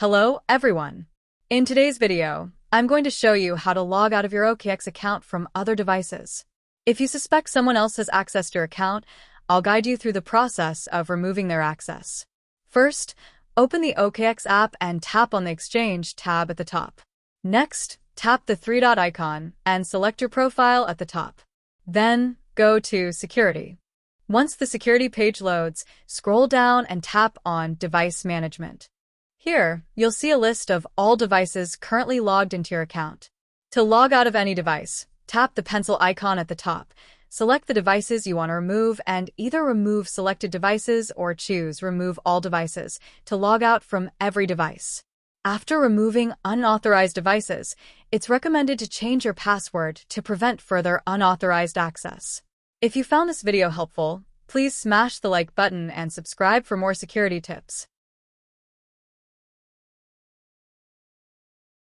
Hello, everyone. In today's video, I'm going to show you how to log out of your OKX account from other devices. If you suspect someone else has accessed your account, I'll guide you through the process of removing their access. First, open the OKX app and tap on the Exchange tab at the top. Next, tap the three-dot icon and select your profile at the top. Then, go to Security. Once the security page loads, scroll down and tap on Device Management. Here, you'll see a list of all devices currently logged into your account. To log out of any device, tap the pencil icon at the top. Select the devices you want to remove and either remove selected devices or choose Remove All Devices to log out from every device. After removing unauthorized devices, it's recommended to change your password to prevent further unauthorized access. If you found this video helpful, please smash the like button and subscribe for more security tips.